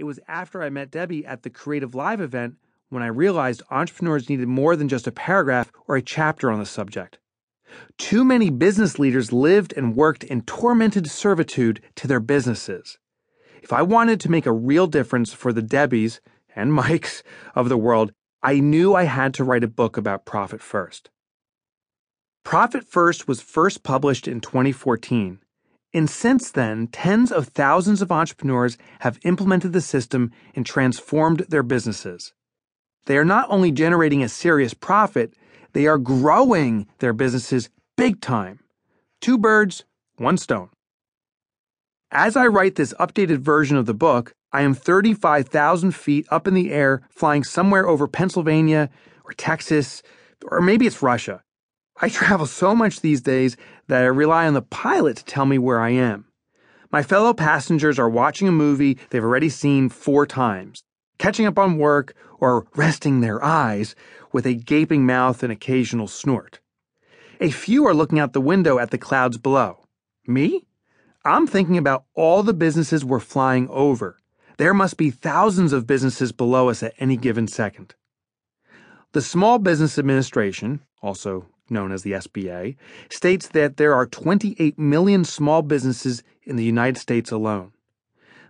It was after I met Debbie at the Creative Live event when I realized entrepreneurs needed more than just a paragraph or a chapter on the subject. Too many business leaders lived and worked in tormented servitude to their businesses. If I wanted to make a real difference for the Debbies and Mikes of the world, I knew I had to write a book about Profit First. Profit First was first published in 2014, and since then, tens of thousands of entrepreneurs have implemented the system and transformed their businesses. They are not only generating a serious profit, they are growing their businesses big time. 2 birds, 1 stone. As I write this updated version of the book, I am 35,000 feet up in the air, flying somewhere over Pennsylvania or Texas, or maybe it's Russia. I travel so much these days that I rely on the pilot to tell me where I am. My fellow passengers are watching a movie they've already seen 4 times, catching up on work, or resting their eyes with a gaping mouth and occasional snort. A few are looking out the window at the clouds below. Me? I'm thinking about all the businesses we're flying over. There must be thousands of businesses below us at any given second. The Small Business Administration, also known as the SBA, states that there are 28 million small businesses in the United States alone.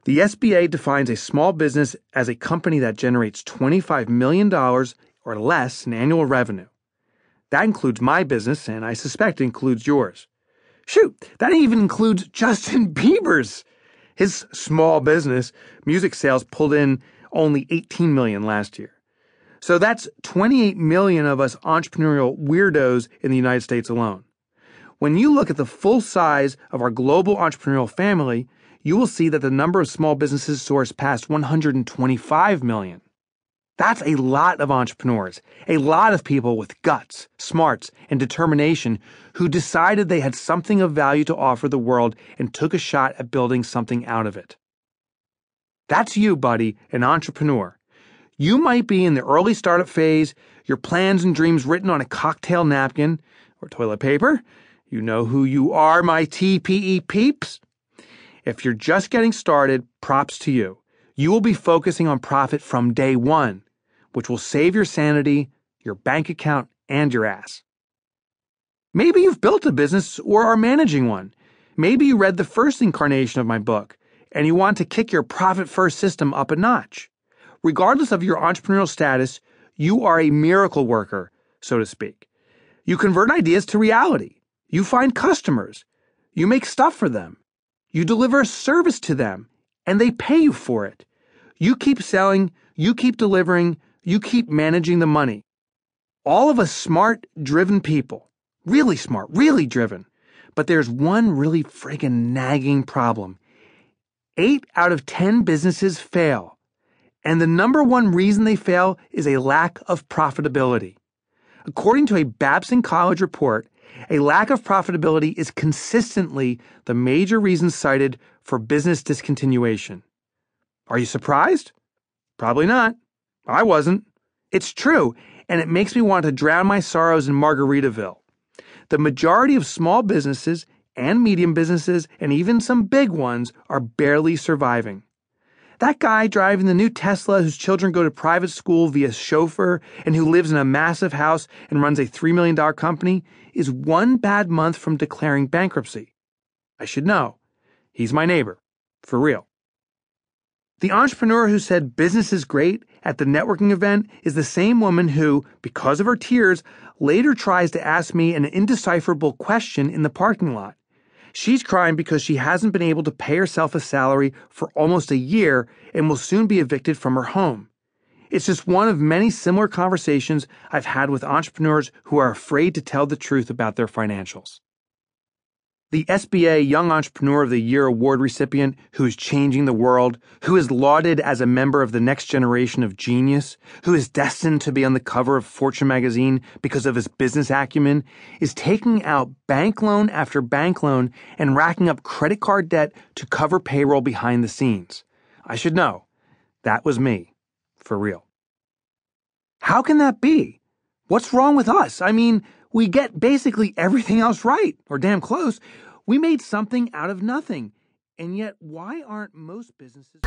The SBA defines a small business as a company that generates $25 million or less in annual revenue. That includes my business, and I suspect it includes yours. Shoot, that even includes Justin Bieber's. His small business, music sales, pulled in only $18 million last year. So that's 28 million of us entrepreneurial weirdos in the United States alone. When you look at the full size of our global entrepreneurial family, you will see that the number of small businesses soars past 125 million. That's a lot of entrepreneurs, a lot of people with guts, smarts, and determination who decided they had something of value to offer the world and took a shot at building something out of it. That's you, buddy, an entrepreneur. You might be in the early startup phase, your plans and dreams written on a cocktail napkin or toilet paper. You know who you are, my TPE peeps. If you're just getting started, props to you. You will be focusing on profit from day one, which will save your sanity, your bank account, and your ass. Maybe you've built a business or are managing one. Maybe you read the first incarnation of my book, and you want to kick your profit-first system up a notch. Regardless of your entrepreneurial status, you are a miracle worker, so to speak. You convert ideas to reality. You find customers. You make stuff for them. You deliver a service to them, and they pay you for it. You keep selling, you keep delivering, you keep managing the money. All of us smart, driven people. Really smart, really driven. But there's one really friggin' nagging problem. 8 out of 10 businesses fail. And the number one reason they fail is a lack of profitability. According to a Babson College report, a lack of profitability is consistently the major reason cited for business discontinuation. Are you surprised? Probably not. I wasn't. It's true, and it makes me want to drown my sorrows in Margaritaville. The majority of small businesses and medium businesses, and even some big ones, are barely surviving. That guy driving the new Tesla whose children go to private school via chauffeur and who lives in a massive house and runs a $3 million company is one bad month from declaring bankruptcy. I should know. He's my neighbor. For real. The entrepreneur who said business is great at the networking event is the same woman who, because of her tears, later tries to ask me an indecipherable question in the parking lot. She's crying because she hasn't been able to pay herself a salary for almost a year and will soon be evicted from her home. It's just one of many similar conversations I've had with entrepreneurs who are afraid to tell the truth about their financials. The SBA Young Entrepreneur of the Year award recipient who is changing the world, who is lauded as a member of the next generation of genius, who is destined to be on the cover of Fortune magazine because of his business acumen, is taking out bank loan after bank loan and racking up credit card debt to cover payroll behind the scenes. I should know. That was me. For real. How can that be? What's wrong with us? I mean, we get basically everything else right, or damn close. We made something out of nothing, And yet, why aren't most businesses...